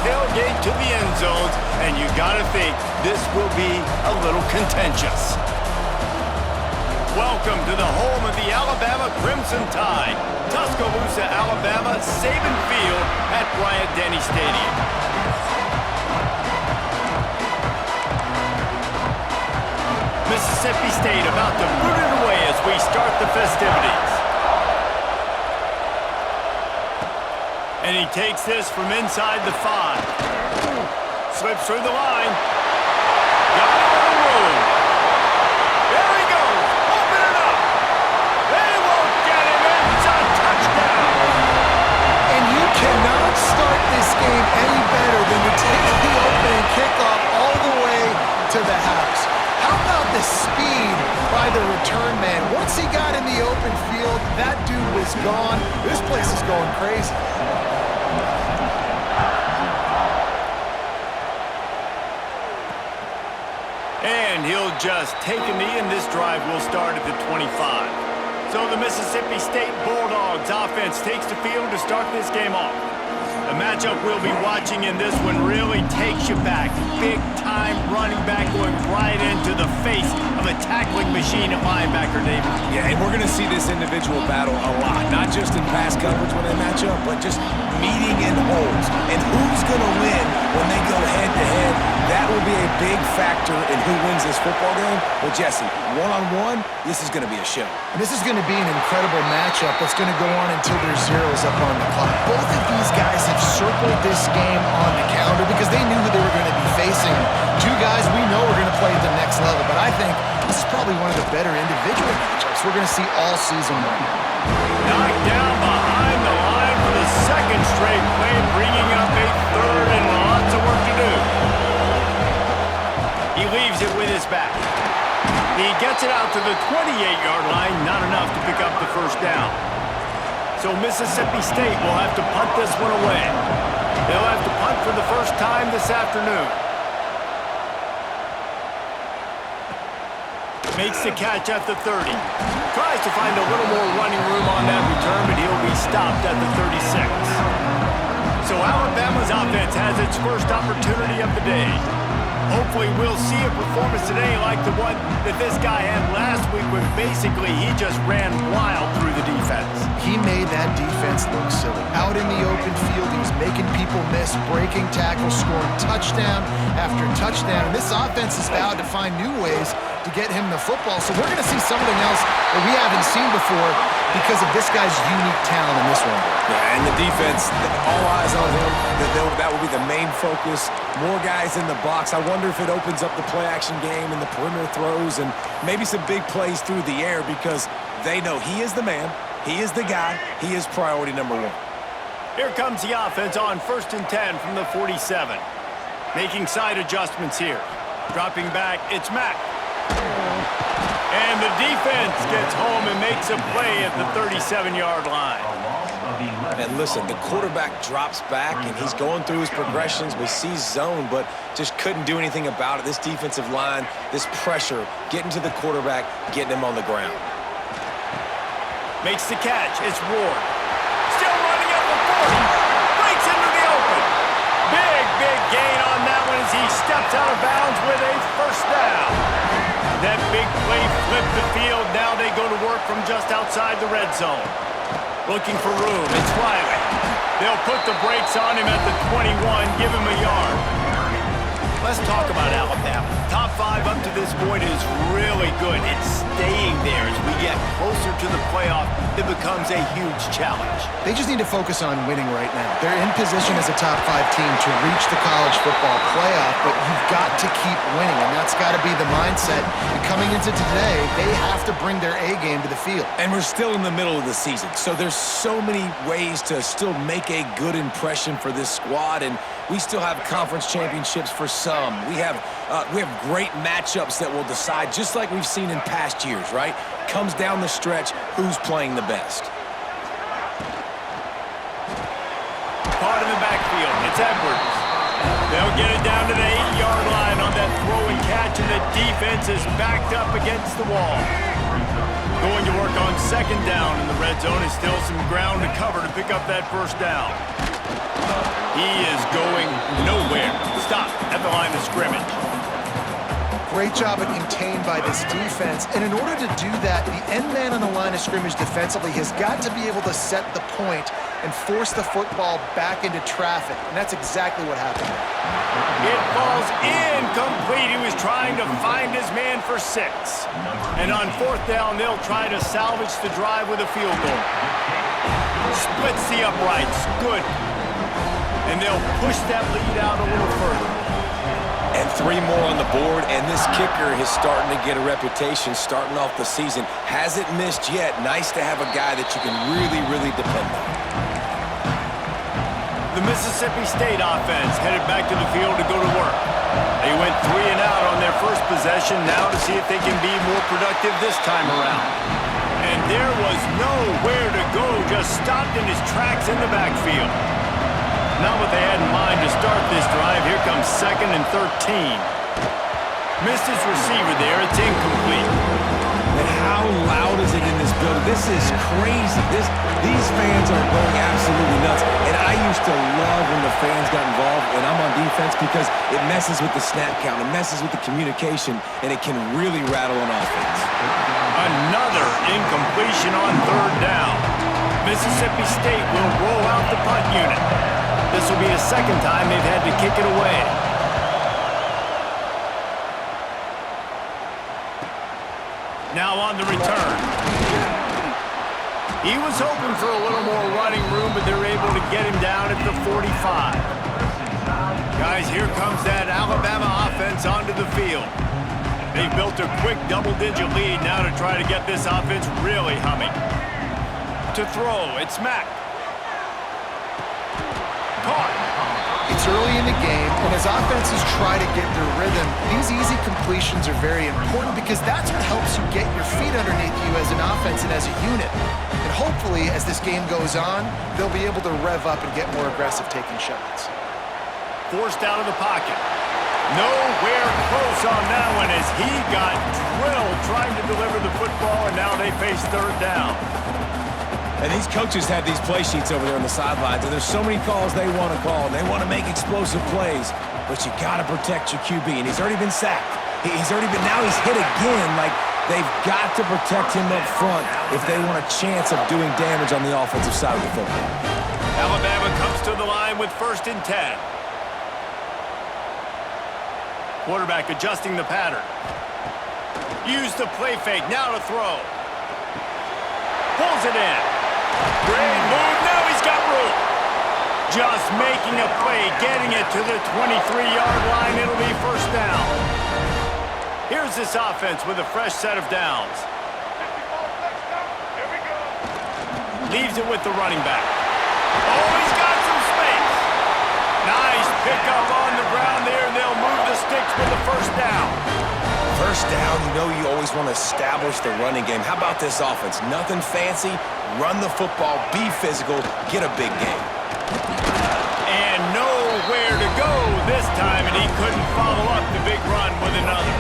tailgate to the end zones, and you gotta think this will be a little contentious. Welcome to the home of the Alabama Crimson Tide, Tuscaloosa, Alabama, Saban Field at Bryant-Denny Stadium. Mississippi State about to boot it away as we start the festivities. And he takes this from inside the 5. Slips through the line. Got it on the room. There he goes. Open it up. They won't get him. It's a touchdown. And you cannot start this game any better than to take the opening kickoff all the way to the house. How about the speed by the return man? Once he got in the open field, that dude was gone. This place is going crazy. And he'll just take a knee, and this drive will start at the 25. So the Mississippi State Bulldogs offense takes the field to start this game off. The matchup we'll be watching in this one really takes you back. Big-time running back going right into the face of a tackling machine at linebacker, David. Yeah, and we're going to see this individual battle a lot. Not just in pass coverage when they match up, but just meeting in holes. And who's going to win when they go head-to-head? That will be a big factor in who wins this football game. But, Jesse, one-on-one, this is going to be a show. And this is going to be an incredible matchup that's going to go on until there's zeros up on the clock. Both of these guys have circled this game on the calendar because they knew who they were going to be facing. Two guys we know are going to play at the next level, but I think this is probably one of the better individual matchups we're going to see all season long. Knocked down behind the line for the second straight play, bringing up a third and lots of work to do. He leaves it with his back. He gets it out to the 28-yard line, not enough to pick up the first down. So Mississippi State will have to punt this one away. They'll have to punt for the first time this afternoon. Makes the catch at the 30. Tries to find a little more running room on that return, but he'll be stopped at the 36. So Alabama's offense has its first opportunity of the day. Hopefully we'll see a performance today like the one that this guy had last week when basically he just ran wild through the defense. He made that defense look silly. Out in the open field, he was making people miss, breaking tackles, scoring touchdown after touchdown. And this offense has vowed to find new ways to get him the football. So we're going to see something else that we haven't seen before because of this guy's unique talent in this one. Yeah, and the defense, all eyes on him. That will be the main focus. More guys in the box. I wonder if it opens up the play-action game and the perimeter throws and maybe some big plays through the air because they know he is the man, he is the guy, he is priority number one. Here comes the offense on 1st and 10 from the 47. Making side adjustments here. Dropping back, it's Mack. And the defense gets home and makes a play at the 37-yard line. And listen, the quarterback drops back, and he's going through his progressions. We see zone, but just couldn't do anything about it. This defensive line, this pressure, getting to the quarterback, getting him on the ground. Makes the catch. It's Ward. Still running at the 40. Breaks into the open. Big gain on that one as he steps out of bounds with a first down. That big play flipped the field. Now they go to work from just outside the red zone. Looking for room. It's Riley. They'll put the brakes on him at the 21, give him a yard. Let's talk about Alabama. Top 5 up to this point is really good. It's staying there as we get closer to the playoff. It becomes a huge challenge. They just need to focus on winning right now. They're in position as a top 5 team to reach the college football playoff, but you've got to keep winning, and that's got to be the mindset. And coming into today, they have to bring their A game to the field. And we're still in the middle of the season, so there's so many ways to still make a good impression for this squad, and we still have conference championships for some. We have great matchups that will decide, just like we've seen in past years, right? Comes down the stretch, who's playing the best. Part of the backfield, it's Edwards. They'll get it down to the 8-yard line on that throw and catch, and the defense is backed up against the wall. Going to work on 2nd down in the red zone. Is still some ground to cover to pick up that first down. He is going nowhere. Stop at the line of scrimmage. Great job of contained by this defense. And in order to do that, the end man on the line of scrimmage defensively has got to be able to set the point and force the football back into traffic. And that's exactly what happened there. It falls incomplete. He was trying to find his man for 6. And on 4th down, they'll try to salvage the drive with a field goal. Splits the uprights. Good. And they'll push that lead out a little further. And 3 more on the board, and this kicker is starting to get a reputation starting off the season. Hasn't missed yet. Nice to have a guy that you can really, really depend on. The Mississippi State offense headed back to the field to go to work. They went 3 and out on their first possession, now to see if they can be more productive this time around. And there was nowhere to go, just stopped in his tracks in the backfield. Not what they had in mind to start this drive. Here comes 2nd and 13. Missed his receiver there. It's incomplete. And how loud is it in this building? This is crazy. These fans are going absolutely nuts. And I used to love when the fans got involved, and I'm on defense, because it messes with the snap count. It messes with the communication, and it can really rattle an offense. Another incompletion on 3rd down. Mississippi State will roll out the punt unit. This will be the 2nd time they've had to kick it away. Now on the return. He was hoping for a little more running room, but they're able to get him down at the 45. Guys, here comes that Alabama offense onto the field. They've built a quick double-digit lead now to try to get this offense really humming. To throw, it's Mack. Caught. It's early in the game, and as offenses try to get their rhythm, these easy completions are very important because that's what helps you get your feet underneath you as an offense and as a unit. And hopefully, as this game goes on, they'll be able to rev up and get more aggressive taking shots. Forced out of the pocket. Nowhere close on that one as he got drilled trying to deliver the football, and now they face 3rd down. And these coaches have these play sheets over there on the sidelines, and there's so many calls they want to call, and they want to make explosive plays, but you got to protect your QB, and he's already been sacked. Now he's hit again. Like, they've got to protect him up front if they want a chance of doing damage on the offensive side of the football. Alabama comes to the line with 1st and 10. Quarterback adjusting the pattern. Use the play fake, now to throw. Pulls it in. Great move, now he's got room. Just making a play, getting it to the 23-yard line. It'll be 1st down. Here's this offense with a fresh set of downs. Leaves it with the running back. Oh, he's got some space. Nice pickup on the ground there, and they'll move the sticks with the 1st down. 1st down, you know you always want to establish the running game. How about this offense? Nothing fancy. Run the football, be physical, get a big game. And nowhere to go this time, and he couldn't follow up the big run with another.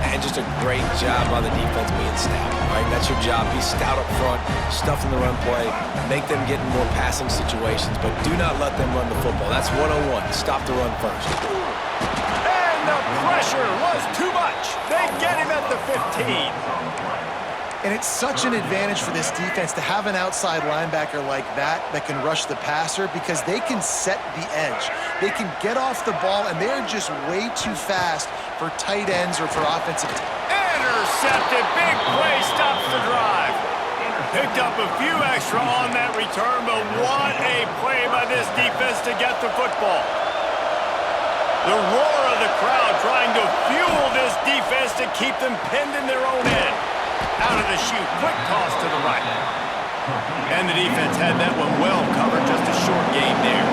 And just a great job by the defense being stout. All right, that's your job. Be stout up front, stuff in the run play, make them get in more passing situations, but do not let them run the football. That's 101. Stop the run first. The pressure was too much. They get him at the 15. And it's such an advantage for this defense to have an outside linebacker like that can rush the passer because they can set the edge. They can get off the ball, and they're just way too fast for tight ends or for offensive. Intercepted. Big play stops the drive. Picked up a few extra on that return, but what a play by this defense to get the football. The roar of the crowd trying to fuel this defense to keep them pinned in their own end. Out of the chute, quick toss to the right. And the defense had that one well covered, just a short game there.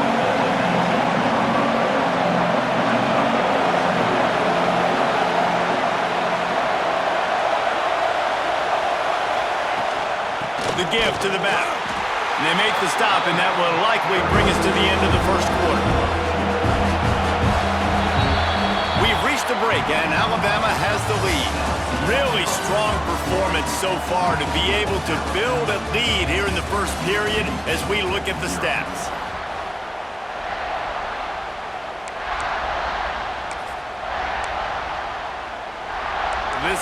The give to the back. And they make the stop, and that will likely bring us to the end of the 1st quarter. We've reached a break, and Alabama has the lead. Really strong performance so far to be able to build a lead here in the 1st period as we look at the stats.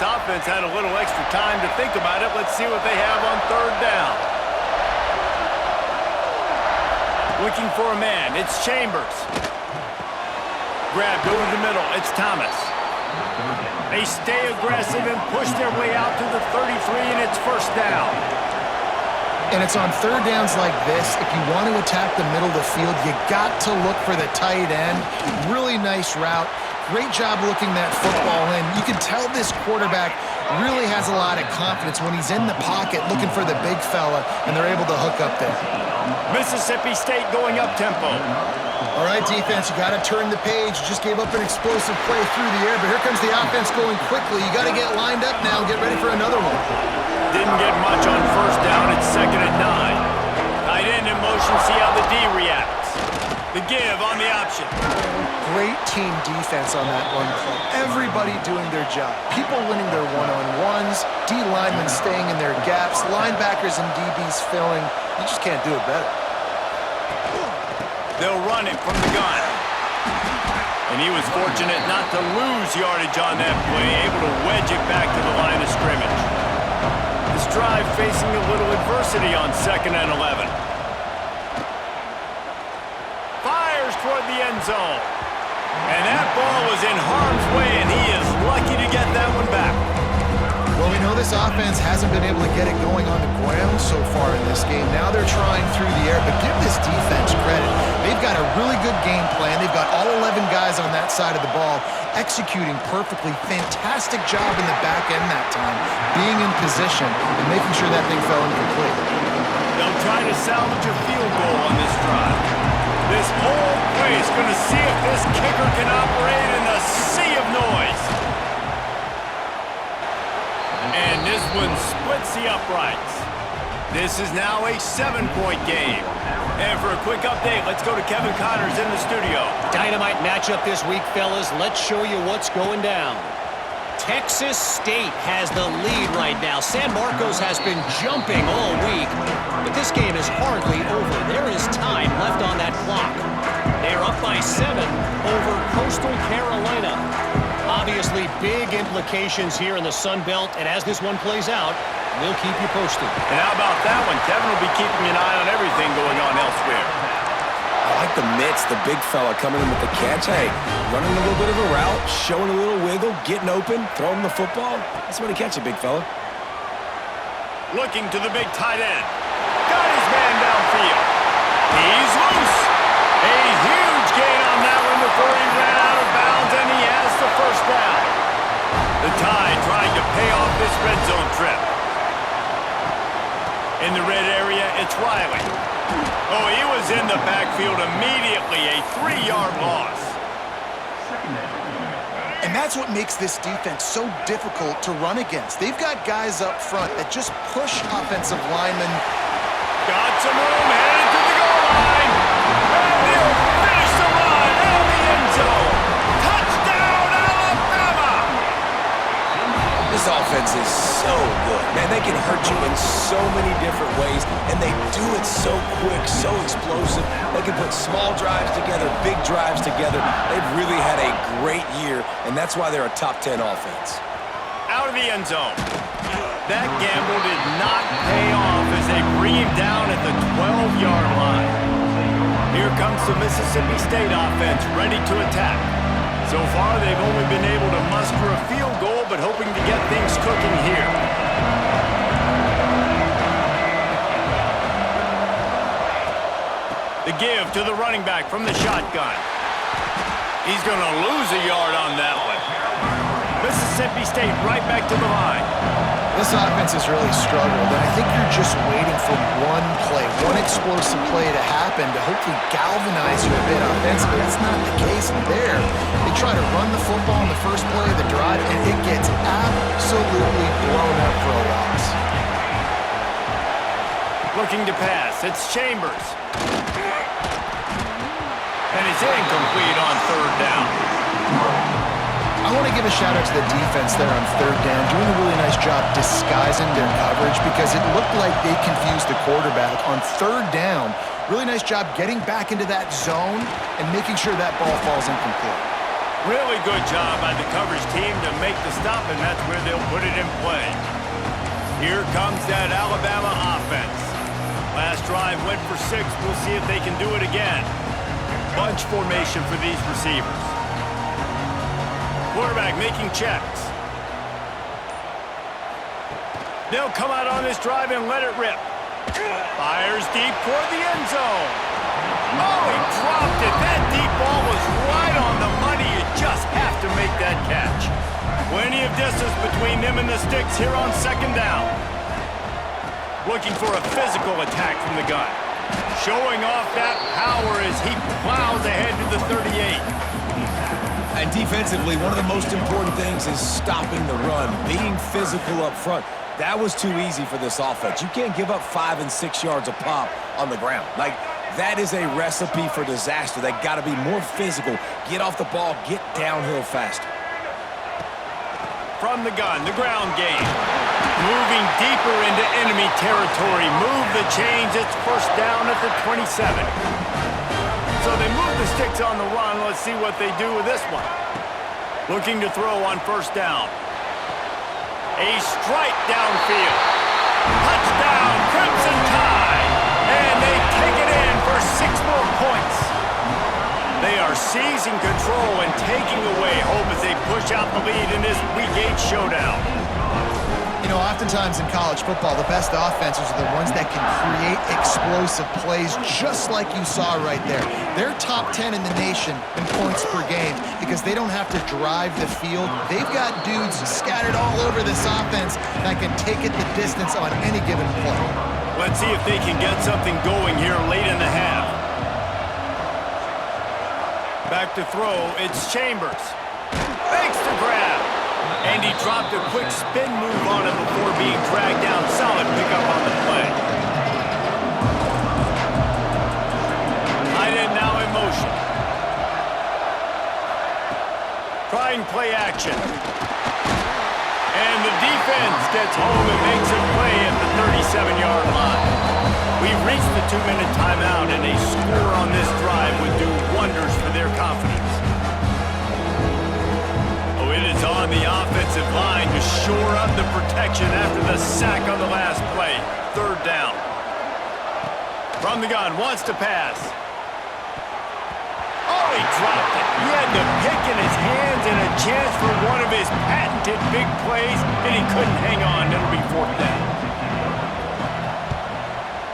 offense had a little extra time to think about it. Let's see what they have on third down. Looking for a man. It's Chambers. Grabbed over the middle. It's Thomas. They stay aggressive and push their way out to the 33, and it's first down. And it's on third downs like this, if you want to attack the middle of the field, you got to look for the tight end. Really nice route. Great job looking that football in. You can tell this quarterback really has a lot of confidence when he's in the pocket looking for the big fella, and they're able to hook up there. Mississippi State going up-tempo. All right, defense, you got to turn the page. You just gave up an explosive play through the air, but here comes the offense going quickly. You got to get lined up now and get ready for another one. Didn't get much on first down. It's 2nd and 9. Tight end in motion. See how the D reacts. The give on the option. Great team defense on that run play. Everybody doing their job. People winning their one-on-ones. D linemen staying in their gaps. Linebackers and DBs filling. You just can't do it better. They'll run it from the gun. And he was fortunate not to lose yardage on that play, able to wedge it back to the line of scrimmage. This drive facing a little adversity on 2nd and 11. Fires toward the end zone. And that ball was in harm's way, and he is lucky to get that one back. Well, we know this offense hasn't been able to get it going on the ground so far in this game. Now they're trying through the air, but give this defense credit. They've got a really good game plan. They've got all 11 guys on that side of the ball executing perfectly. Fantastic job in the back end that time, being in position and making sure that thing fell incomplete. They'll try to salvage a field goal on this drive. This whole place going to see if this kicker can operate in a sea of noise. And this one splits the uprights. This is now a 7-point game. And for a quick update, let's go to Kevin Connors in the studio. Dynamite matchup this week, fellas. Let's show you what's going down. Texas State has the lead right now. San Marcos has been jumping all week, but this game is hardly over. There is time left on that clock. They're up by 7 over Coastal Carolina. Obviously, big implications here in the Sun Belt, and as this one plays out, we'll keep you posted. And how about that one? Kevin will be keeping an eye on everything going on elsewhere. I like the mitts, the big fella coming in with the catch. Hey, running a little bit of a route, showing a little wiggle, getting open, throwing the football. That's when he catch it, big fella. Looking to the big tight end. Got his man downfield. He's loose. A huge gain on that one before he ran out of bounds, and he has the first down. The Tide trying to pay off this red zone trip. In the red area, it's Riley. Oh, he was in the backfield immediately. A 3-yard loss. And that's what makes this defense so difficult to run against. They've got guys up front that just push offensive linemen. Got some room, headed to the goal line. And he'll finish the run out the end zone. Touchdown, Alabama! This offense is so good. Man, they can hurt you in so many different ways, and they do it so quick, so explosive. They can put small drives together, big drives together. They've really had a great year, and that's why they're a top 10 offense. Out of the end zone. That gamble did not pay off as they bring him down at the 12-yard line. Here comes the Mississippi State offense ready to attack. So far, they've only been able to muster a field goal, but hoping to get things cooking here. The give to the running back from the shotgun. He's going to lose a yard on that one. Mississippi State right back to the line. This offense has really struggled, and I think you're just waiting for one play, one explosive play to happen to hopefully galvanize you a bit offensively. That's not the case there. They try to run the football in the first play of the drive, and it gets absolutely blown up for a loss. Looking to pass. It's Chambers. And it's incomplete on third down. I want to give a shout out to the defense there on third down, doing a really nice job disguising their coverage because it looked like they confused the quarterback on third down. Really nice job getting back into that zone and making sure that ball falls incomplete. Really good job by the coverage team to make the stop, and that's where they'll put it in play. Here comes that Alabama offense. Last drive went for 6. We'll see if they can do it again. Bunch formation for these receivers. Quarterback making checks. They'll come out on this drive and let it rip. Fires deep toward the end zone. Oh, he dropped it. That deep ball was right on the money. You just have to make that catch. Plenty of distance between them and the sticks here on second down. Looking for a physical attack from the gun. Showing off that power as he plows ahead to the 38. And defensively, one of the most important things is stopping the run, being physical up front. That was too easy for this offense. You can't give up 5 and 6 yards a pop on the ground. Like, that is a recipe for disaster. They got to be more physical, get off the ball, get downhill faster. From the gun, the ground game. Moving deeper into enemy territory. Move the chains. It's first down at the 27. So they move the sticks on the run. Let's see what they do with this one. Looking to throw on first down. A strike downfield. Touchdown, Crimson Tide. And they take it in for 6 more points. They are seizing control and taking away hope as they push out the lead in this Week 8 showdown. You know, oftentimes in college football, the best offenses are the ones that can create explosive plays just like you saw right there. They're top 10 in the nation in points per game because they don't have to drive the field. They've got dudes scattered all over this offense that can take it the distance on any given play. Let's see if they can get something going here late in the half. Back to throw, it's Chambers. Fakes the grab. And he dropped a quick spin move on him before being dragged down. Solid pickup on the play. Tight end now in motion. Trying play action. And the defense gets home and makes a play at the 37-yard line. We've reached the 2-minute timeout, and a score on this drive would do wonders for their confidence. Oh, it is on the offensive line to shore up the protection after the sack on the last play. Third down. From the gun, wants to pass. Oh, he dropped it. He had the pick in his hands and a chance for one of his patented big plays, and he couldn't hang on. It'll be fourth down.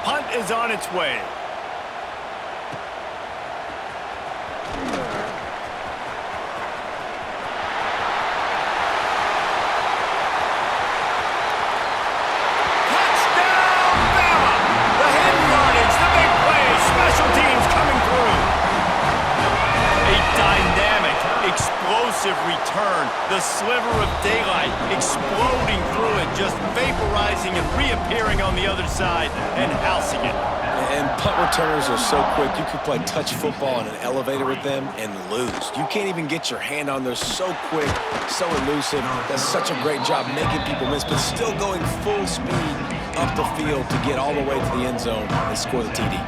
Punt is on its way. Touchdown, BAMA! The hidden yardage, the big play, special teams coming through. A dynamic, explosive return. The sliver of daylight exploding through it, just vaporizing and reappearing on the other side and housing it. And punt returners are so quick. You could play touch football in an elevator with them and lose. You can't even get your hand on. They're so quick, so elusive. Does such a great job making people miss, but still going full speed up the field to get all the way to the end zone and score the TD.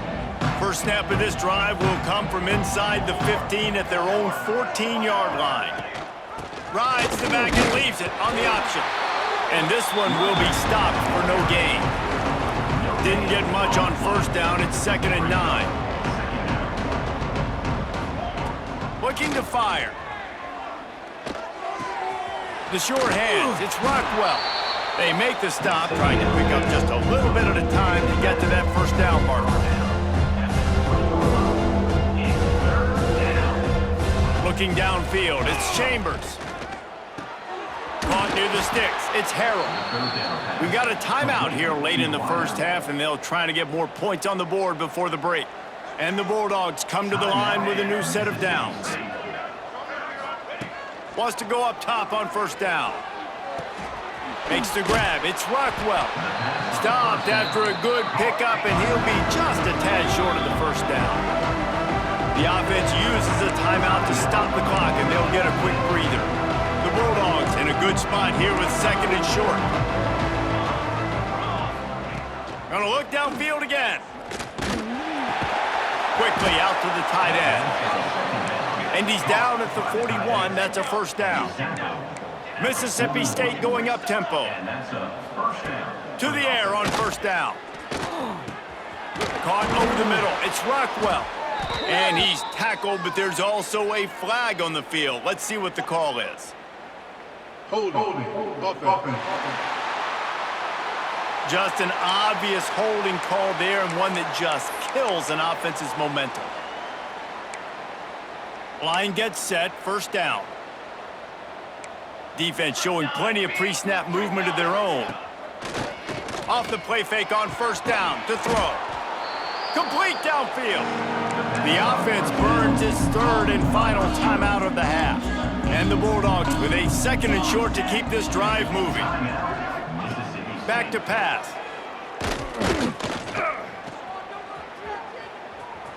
First snap of this drive will come from inside the 15 at their own 14-yard line. Rides the back and leaves it on the option. And this one will be stopped for no gain. Didn't get much on first down. It's 2nd and 9. Looking to fire. The short hands. It's Rockwell. They make the stop, trying to pick up just a little bit at a time to get to that first down marker. Looking downfield, it's Chambers. Caught near the sticks, it's Harrell. We got a timeout here late in the first half, and they'll try to get more points on the board before the break. And the Bulldogs come to the line with a new set of downs. Wants to go up top on first down. Makes the grab, it's Rockwell. Stopped after a good pickup, and he'll be just a tad short of the first down. The offense uses a timeout to stop the clock, and they'll get a quick breather. The Bulldogs in a good spot here with 2nd and short. Gonna look downfield again. Quickly out to the tight end. And he's down at the 41. That's a first down. Mississippi State going up tempo. To the air on first down. Caught over the middle. It's Rockwell. And he's tackled, but there's also a flag on the field. Let's see what the call is. Holding. Just an obvious holding call there, and one that just kills an offense's momentum. Line gets set, first down. Defense showing plenty of pre-snap movement of their own. Off the play fake on first down to throw. Complete downfield. The offense burns its third and final timeout of the half. And the Bulldogs with a second and short to keep this drive moving. Back to pass.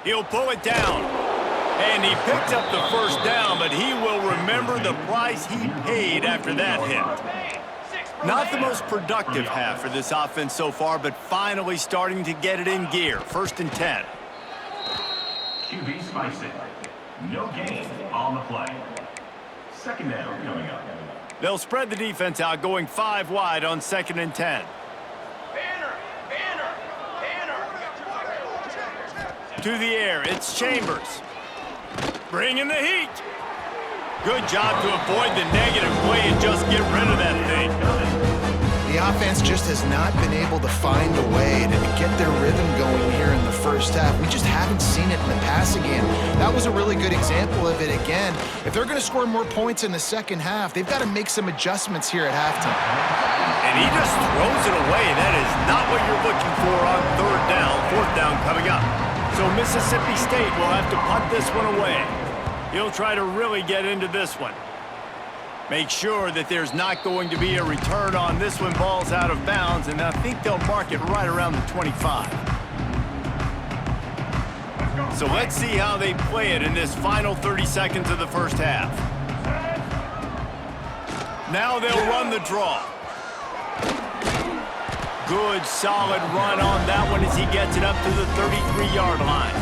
He'll pull it down. And he picked up the first down, but he will remember the price he paid after that hit. Not the most productive half for this offense so far, but finally starting to get it in gear. First and 10. QB spicing. No gain on the play. Second down coming up. They'll spread the defense out, going 5 wide on second and 10. To the air, it's Chambers. Bringing the heat. Good job to avoid the negative play and just get rid of that thing. The offense just has not been able to find a way to get their rhythm going here in the first half. We just haven't seen it in the passing game. That was a really good example of it again. If they're going to score more points in the second half, they've got to make some adjustments here at halftime. And he just throws it away. That is not what you're looking for on third down. Fourth down coming up. So Mississippi State will have to punt this one away. He'll try to really get into this one. Make sure that there's not going to be a return on this one. Ball's out of bounds, and I think they'll mark it right around the 25. So let's see how they play it in this final 30 seconds of the first half. Now they'll run the draw. Good, solid run on that one as he gets it up to the 33-yard line.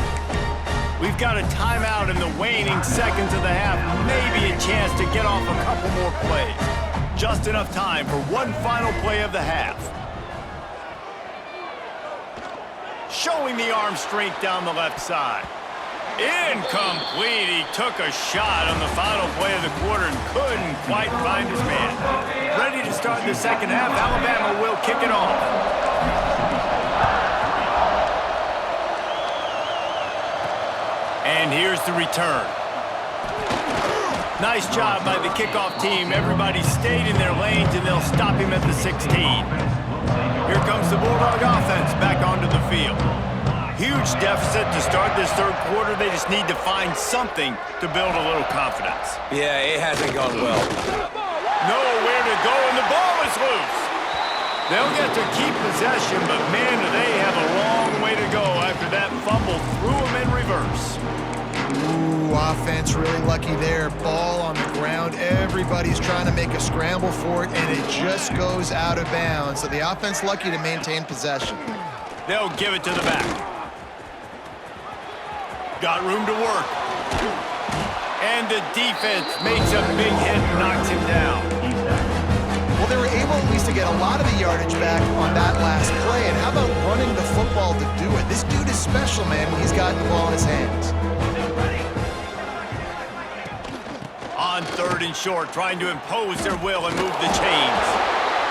We've got a timeout in the waning seconds of the half. Maybe a chance to get off a couple more plays. Just enough time for one final play of the half. Showing the arm strength down the left side. Incomplete. He took a shot on the final play of the quarter and couldn't quite find his man. Ready to start the second half. Alabama will kick it off. And here's the return. Nice job by the kickoff team. Everybody stayed in their lanes, and they'll stop him at the 16. Here comes the Bulldog offense back onto the field. Huge deficit to start this third quarter. They just need to find something to build a little confidence. Yeah, it hasn't gone well. Nowhere to go, and the ball is loose. They'll get to keep possession, but man, do they have a long way to go after that fumble threw them in reverse. Ooh, offense really lucky there. Ball on the ground. Everybody's trying to make a scramble for it, and it just goes out of bounds. So the offense lucky to maintain possession. They'll give it to the back. Got room to work. And the defense makes a big hit, knocks him down. Well, they were able at least to get a lot of the yardage back on that last play. And how about running the football to do it? This dude is special, man, when he's got the ball in his hands. On third and short, trying to impose their will and move the chains.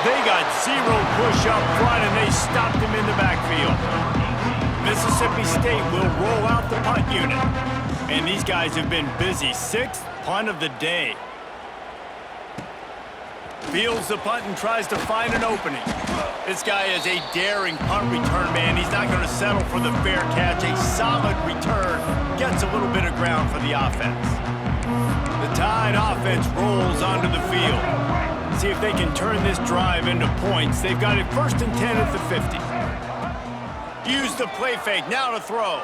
They got zero push up front, and they stopped him in the backfield. Mississippi State will roll out the punt unit. And these guys have been busy. Sixth punt of the day. Fields the punt and tries to find an opening. This guy is a daring punt return man. He's not going to settle for the fair catch. A solid return gets a little bit of ground for the offense. The Tide offense rolls onto the field. See if they can turn this drive into points. They've got it first and 10 at the 50. Use the play fake, now to throw.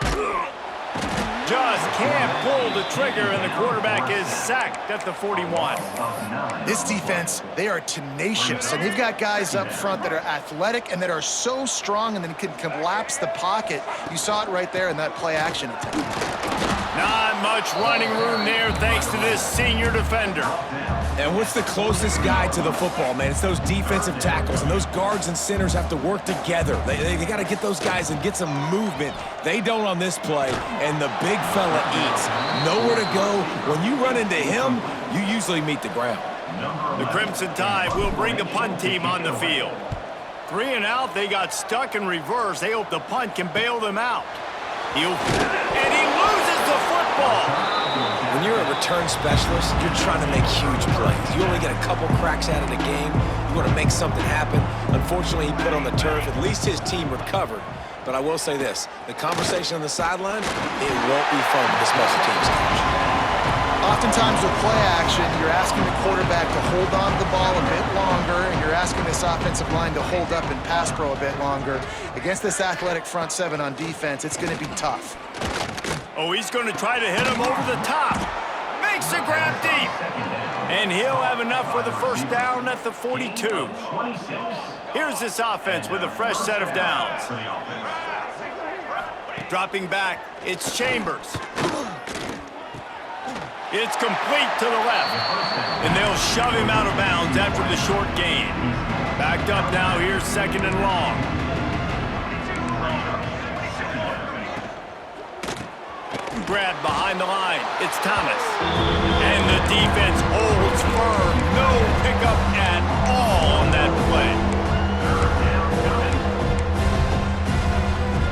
Just can't pull the trigger, and the quarterback is sacked at the 41. This defense, they are tenacious, and they've got guys up front that are athletic and that are so strong and then can collapse the pocket. You saw it right there in that play action attempt. Not much running room there thanks to this senior defender. And what's the closest guy to the football, man? It's those defensive tackles, and those guards and centers have to work together. They got to get those guys and get some movement. They don't on this play, and the big fella eats. Nowhere to go. When you run into him, you usually meet the ground. The Crimson Tide will bring the punt team on the field. 3 and out, they got stuck in reverse. They hope the punt can bail them out. And he loses the football. When you're a return specialist, you're trying to make huge plays. You only get a couple cracks at it a game. You want to make something happen. Unfortunately, he put on the turf. At least his team recovered. But I will say this, the conversation on the sideline, it won't be fun with the special teams coach. Oftentimes with play action, you're asking the quarterback to hold on to the ball a bit longer, and you're asking this offensive line to hold up in pass pro a bit longer. Against this athletic front seven on defense, it's going to be tough. Oh, he's going to try to hit him over the top. Makes the grab deep. And he'll have enough for the first down at the 42. Here's this offense with a fresh set of downs. Dropping back, it's Chambers. It's complete to the left. And they'll shove him out of bounds after the short gain. Backed up now, here's 2nd and long. Grab behind the line. It's Thomas. And the defense holds firm. No pickup at all on that play.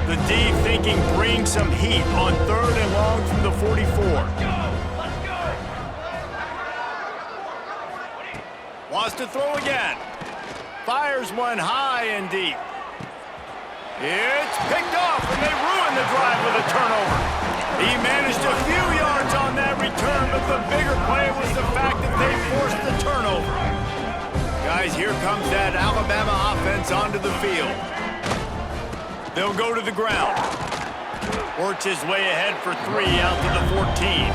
The D thinking bring some heat on 3rd and long from the 44. Wants to throw again. Fires one high and deep. It's picked off, and they ruin the drive with a turnover. He managed a few yards on that return, but the bigger play was the fact that they forced the turnover. Guys, here comes that Alabama offense onto the field. They'll go to the ground. Works his way ahead for 3 out to the 14.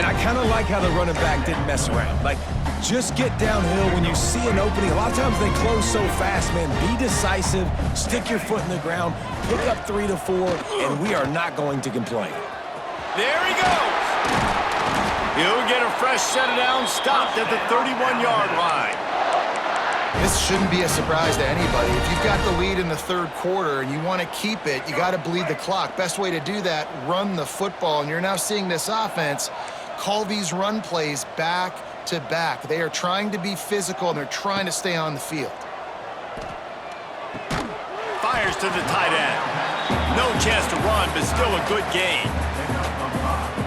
And I kind of like how the running back didn't mess around. Like, just get downhill when you see an opening. A lot of times they close so fast, man. Be decisive, stick your foot in the ground, pick up 3 to 4, and we are not going to complain. There he goes. He'll get a fresh set of downs stopped at the 31-yard line. This shouldn't be a surprise to anybody. If you've got the lead in the 3rd quarter and you want to keep it, you got to bleed the clock. Best way to do that, run the football. And you're now seeing this offense call these run plays back to back. They are trying to be physical, and they're trying to stay on the field. Fires to the tight end. No chance to run, but still a good gain.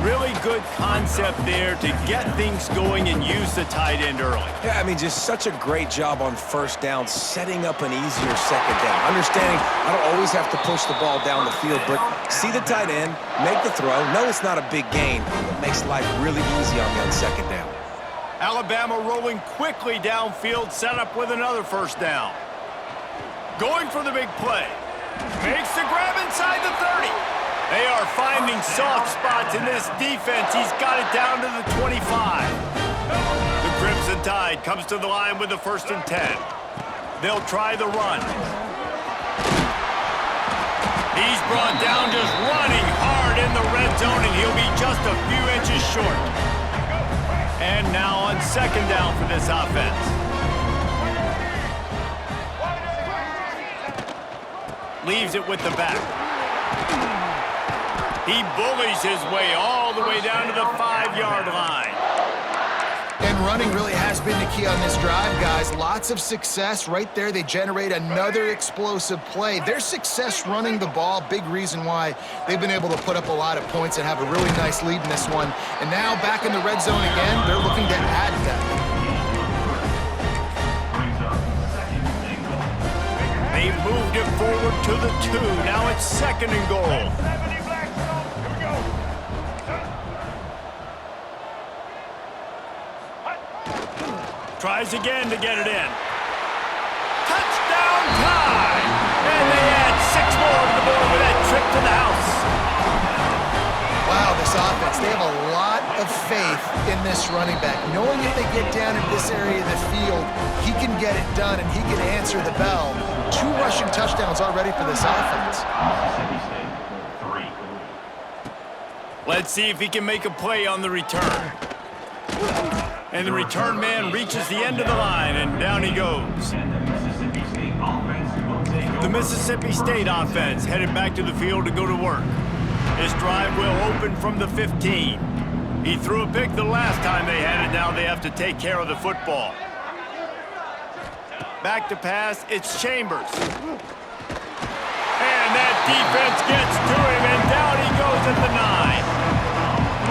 Really good concept there to get things going and use the tight end early. Yeah, I mean, just such a great job on 1st down, setting up an easier 2nd down. Understanding I don't always have to push the ball down the field, but see the tight end, make the throw. No, it's not a big gain, but makes life really easy on that 2nd down. Alabama rolling quickly downfield, set up with another 1st down. Going for the big play. Makes the grab inside the 30. They are finding soft spots in this defense. He's got it down to the 25. The Crimson Tide comes to the line with the 1st and 10. They'll try the run. He's brought down just running hard in the red zone, and he'll be just a few inches short. And now on 2nd down for this offense. Leaves it with the back. He bullies his way all the way down to the 5-yard line. And running really has been the key on this drive, guys. Lots of success right there. They generate another explosive play. Their success running the ball, big reason why they've been able to put up a lot of points and have a really nice lead in this one. And now back in the red zone again, they're looking to add to that. They've moved it forward to the 2. Now it's 2nd and goal. Tries again to get it in. Touchdown tie! And they add 6 more to the board with that trip to the house. Wow, this offense, they have a lot of faith in this running back. Knowing if they get down in this area of the field, he can get it done and he can answer the bell. 2 rushing touchdowns already for this offense. Let's see if he can make a play on the return. And the return man reaches the end of the line, and down he goes. The Mississippi State offense headed back to the field to go to work. This drive will open from the 15. He threw a pick the last time they had it. Now they have to take care of the football. Back to pass, it's Chambers. And that defense gets to him, and down he goes at the 9.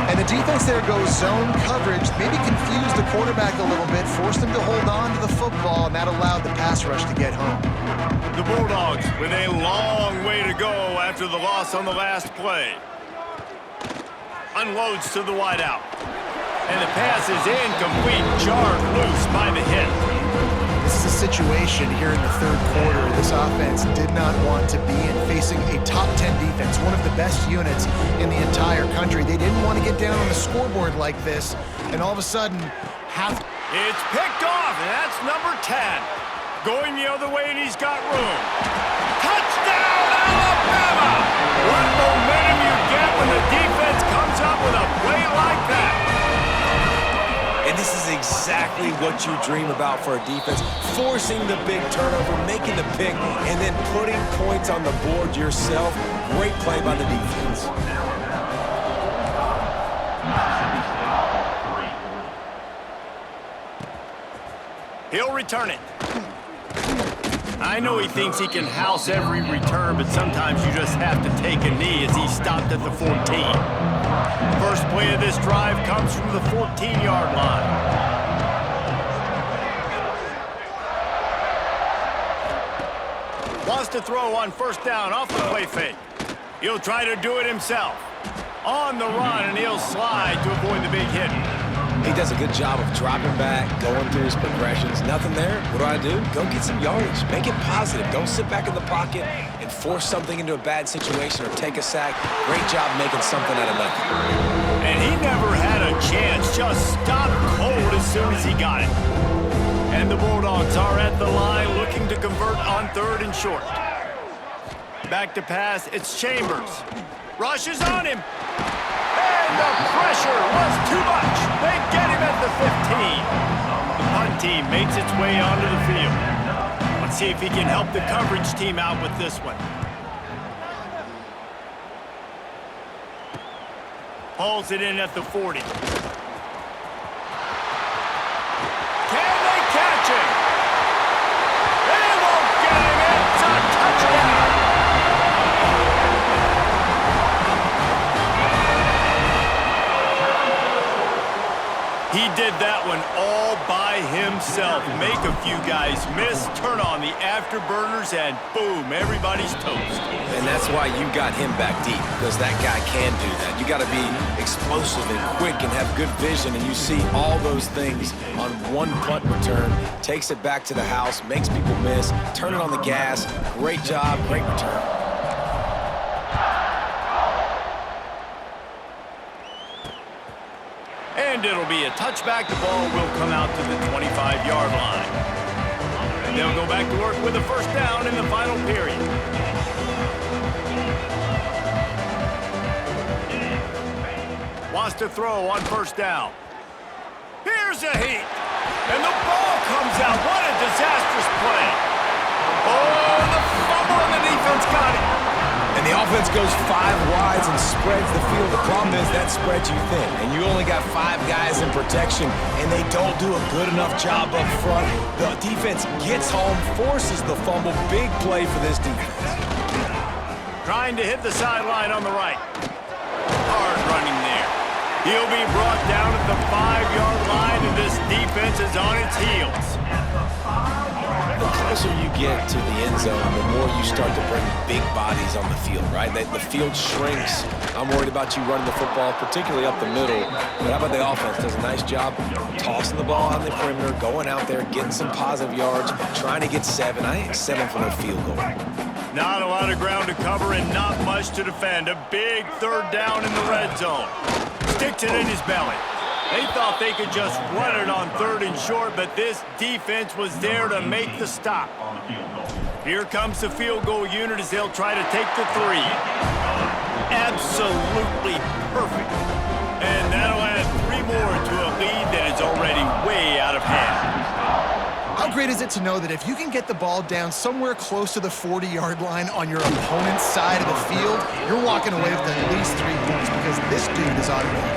And the defense there goes zone coverage, maybe confused the quarterback a little bit, forced him to hold on to the football, and that allowed the pass rush to get home. The Bulldogs with a long way to go after the loss on the last play. Unloads to the wideout. And the pass is incomplete, jarred loose by the hit. This is a situation here in the third quarter this offense did not want to be in, facing a top 10 defense, one of the best units in the entire country. They didn't want to get down on the scoreboard like this, and all of a sudden, It's picked off, and that's number 10. Going the other way, and he's got room. Touchdown, Alabama! What momentum you get when the defense comes up with a play like that. And this is exactly what you dream about for a defense. Forcing the big turnover, making the pick, and then putting points on the board yourself. Great play by the defense. He'll return it. I know he thinks he can house every return, but sometimes you just have to take a knee as he stopped at the 14. First play of this drive comes from the 14-yard line. Wants to throw on first down off the play fake. He'll try to do it himself. On the run, and he'll slide to avoid the big hit. He does a good job of dropping back, going through his progressions. Nothing there. What do? Go get some yardage. Make it positive. Don't sit back in the pocket and force something into a bad situation or take a sack. Great job making something out of nothing. And he never had a chance. Just stopped cold as soon as he got it. And the Bulldogs are at the line looking to convert on 3rd and short. Back to pass, it's Chambers. Rushes on him. And the pressure was too much. They get him at the 15. The punt team makes its way onto the field. Let's see if he can help the coverage team out with this one. Hauls it in at the 40. Can they catch him? They won't get him. It's a touchdown. He did that one all by himself. Make a few guys miss, turn on the afterburners, and boom, everybody's toast. And that's why you got him back deep, because that guy can do that. You got to be explosive and quick and have good vision, and you see all those things on one punt return. Takes it back to the house, makes people miss, turn it on the gas. Great job, great return. And it'll be a touchback. The ball will come out to the 25-yard line. They'll go back to work with a first down in the final period. Wants to throw on first down. Here's a heat. And the ball comes out. What a disastrous play. Oh, the fumble and the defense got it. And the offense goes 5 wides and spreads the field. The problem is that spreads you thin, and you only got 5 guys in protection, and they don't do a good enough job up front. The defense gets home, forces the fumble. Big play for this defense. Trying to hit the sideline on the right. Hard running there. He'll be brought down at the 5-yard line, and this defense is on its heels. The closer you get to the end zone, the more you start to bring big bodies on the field, right? The field shrinks. I'm worried about you running the football, particularly up the middle. But how about the offense? Does a nice job tossing the ball on the perimeter, going out there, getting some positive yards, trying to get 7. I ain't 7 for no field goal. Not a lot of ground to cover and not much to defend. A big 3rd down in the red zone. Sticks it in his belly. They thought they could just run it on 3rd and short, but this defense was there to make the stop. Here comes the field goal unit as they'll try to take the 3. At Absolutely perfect. And that'll add 3 more to a lead that is already way out of hand. How great is it to know that if you can get the ball down somewhere close to the 40-yard line on your opponent's side of the field, you're walking away with at least 3 points because this dude is automatic.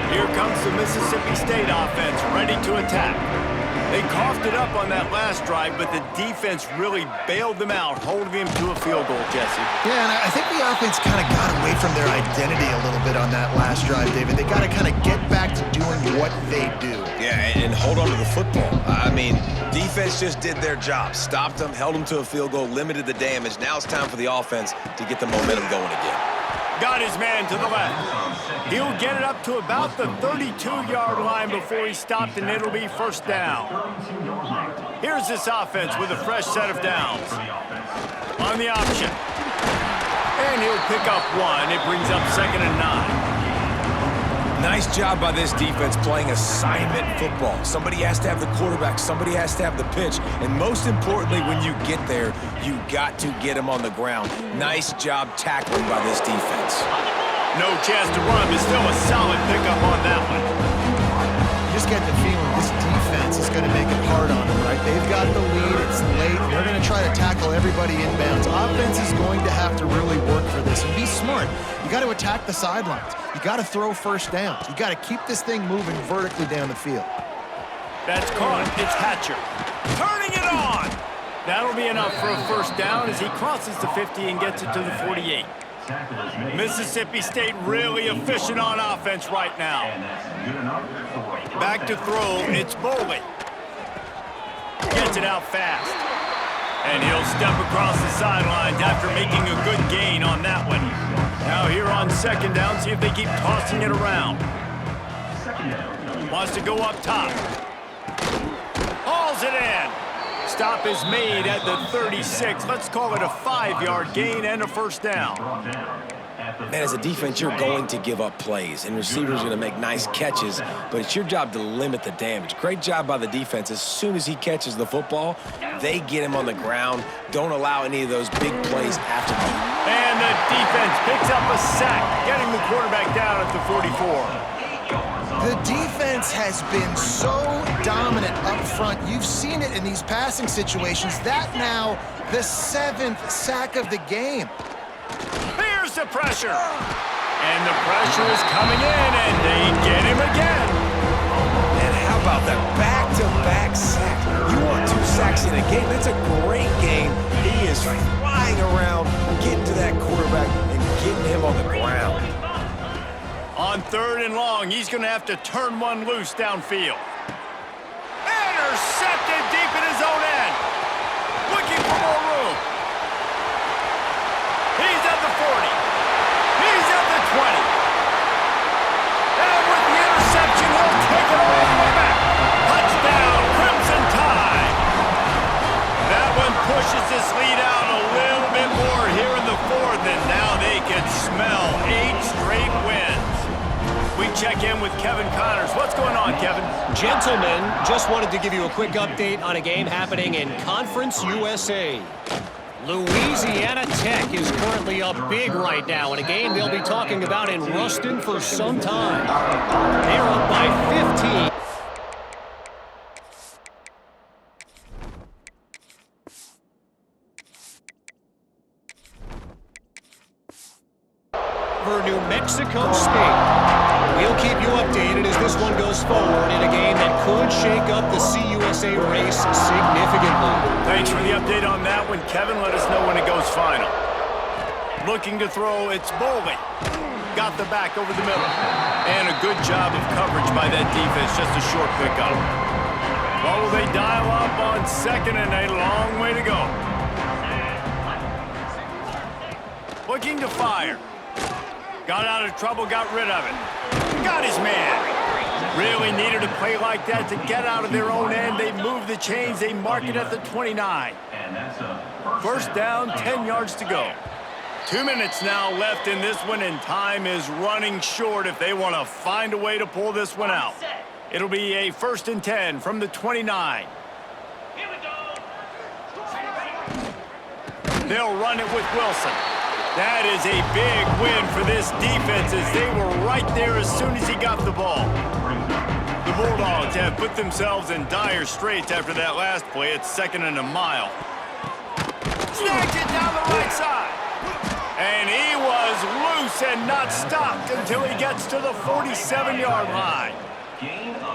Here comes the Mississippi State offense ready to attack. They coughed it up on that last drive, but the defense really bailed them out, holding them to a field goal, Jesse. Yeah, and I think the offense kind of got away from their identity a little bit on that last drive, David. They got to kind of get back to doing what they do. Yeah, and hold on to the football. I mean, defense just did their job. Stopped them, held them to a field goal, limited the damage. Now it's time for the offense to get the momentum going again. Got his man to the left. He'll get it up to about the 32-yard line before he stopped, and it'll be first down. Here's this offense with a fresh set of downs. On the option. And he'll pick up 1. It brings up 2nd and 9. Nice job by this defense playing assignment football. Somebody has to have the quarterback. Somebody has to have the pitch. And most importantly, when you get there, you got to get him on the ground. Nice job tackling by this defense. No chance to run, but still a solid pickup on that one. You just get the feeling this defense is going to make it hard on them, right? They've got the lead. It's late. They're going to try to tackle everybody inbounds. Offense is going to have to really work for this and be smart. You got to attack the sidelines. You got to throw first downs. You got to keep this thing moving vertically down the field. That's caught. It's Hatcher. Turning it on. That'll be enough for a first down as he crosses the 50 and gets it to the 48. Mississippi State really efficient on offense right now. Back to throw. It's Boley. Gets it out fast. And he'll step across the sidelines after making a good gain on that one. Now here on 2nd down, see if they keep tossing it around. Wants to go up top. Hauls it in. Stop is made at the 36. Let's call it a 5-yard gain and a first down. Man, as a defense, you're going to give up plays, and receivers are going to make nice catches, but it's your job to limit the damage. Great job by the defense. As soon as he catches the football, they get him on the ground. Don't allow any of those big plays after him. And the defense picks up a sack, getting the quarterback down at the 44. The defense has been so dominant up front. You've seen it in these passing situations. That now the 7th sack of the game. Here's the pressure. And the pressure is coming in, and they get him again. And how about that back-to-back sack? You want 2 sacks in a game? That's a great game. He is flying around, getting to that quarterback and getting him on the ground. On 3rd and long, he's going to have to turn one loose downfield. Intercepted deep in his own end. Looking for more room. He's at the 40. He's at the 20. And with the interception, he'll take it all the way back. Touchdown, Crimson Tide. That one pushes this lead out a little bit more here in the 4th, and now they can smell 8 straight wins. We check in with Kevin Connors. What's going on, Kevin? Gentlemen, just wanted to give you a quick update on a game happening in Conference USA. Louisiana Tech is currently up big right now in a game they'll be talking about in Ruston for some time. They're up by 15. For New Mexico State. We'll keep you updated as this one goes forward in a game that could shake up the CUSA race significantly. Thanks for the update on that one, Kevin. Let us know when it goes final. Looking to throw, it's Boley. Got the back over the middle. And a good job of coverage by that defense, just a short pickup. What will they dial up on 2nd and a long way to go? Looking to fire. Got out of trouble, got rid of it. Got his man. Really needed a play like that to get out of their own end. They move the chains. They mark it at the 29. First down, 10 yards to go. 2 minutes now left in this one, and time is running short if they want to find a way to pull this one out. It'll be a 1st and 10 from the 29. They'll run it with Wilson. That is a big win for this defense as they were right there as soon as he got the ball. The Bulldogs have put themselves in dire straits after that last play. It's 2nd and a mile. Snags it down the right side. And he was loose and not stopped until he gets to the 47-yard line.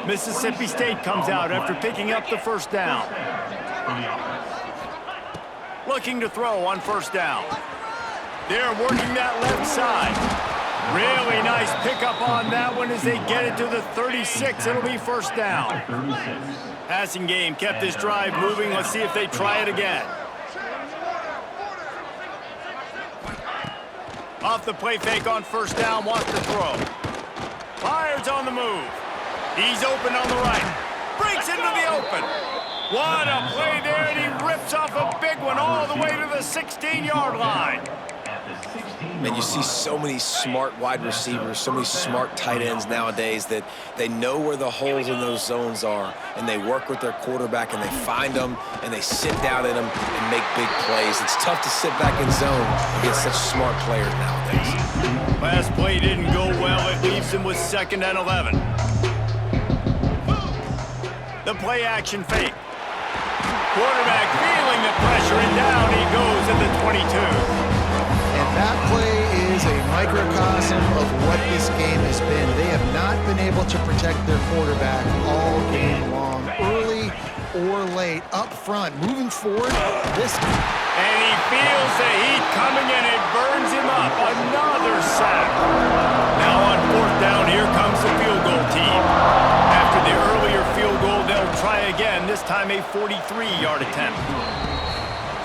Mississippi State comes out after picking up the first down. Looking to throw on first down. They're working that left side. Really nice pickup on that one as they get it to the 36. It'll be first down. Passing game kept this drive moving. Let's see if they try it again. Off the play fake on first down, wants to throw. Fires on the move. He's open on the right. Breaks into the open. What a play there, and he rips off a big one all the way to the 16-yard line. Man, you see so many smart wide receivers, so many smart tight ends nowadays that they know where the holes in those zones are, and they work with their quarterback, and they find them, and they sit down in them and make big plays. It's tough to sit back in zone against such smart players nowadays. Last play didn't go well. It leaves him with 2nd and 11. The play action fake. Quarterback feeling the pressure, and down he goes at the 22. And that play is a microcosm of what this game has been. They have not been able to protect their quarterback all game long, early or late, up front, moving forward. And he feels the heat coming, and it burns him up. Another sack. Now on 4th down, here comes the field goal team. After the earlier field goal, they'll try again, this time a 43-yard attempt.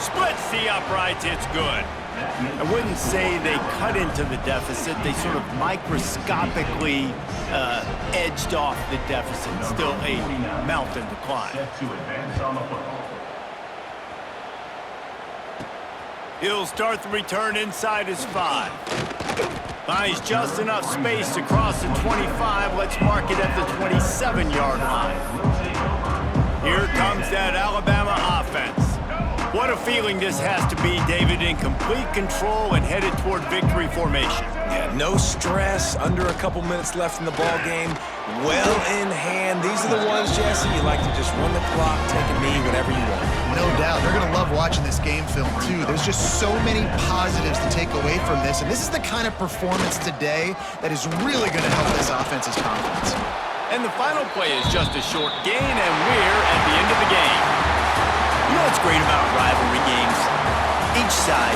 Splits the uprights, it's good. I wouldn't say they cut into the deficit. They sort of microscopically edged off the deficit. Still a mountain to climb. He'll start the return inside his 5. Finds just enough space to cross the 25. Let's mark it at the 27-yard line. Here comes that Alabama offense. What a feeling this has to be, David, in complete control and headed toward victory formation. Yeah, no stress, under a couple minutes left in the ball game, well in hand. These are the ones, Jesse, you like to just run the clock, take a knee, whatever you want. No doubt. They're going to love watching this game film, too. There's just so many positives to take away from this, and this is the kind of performance today that is really going to help this offense's confidence. And the final play is just a short gain, and we're at the end of the game. You know what's great about rivalry games? Each side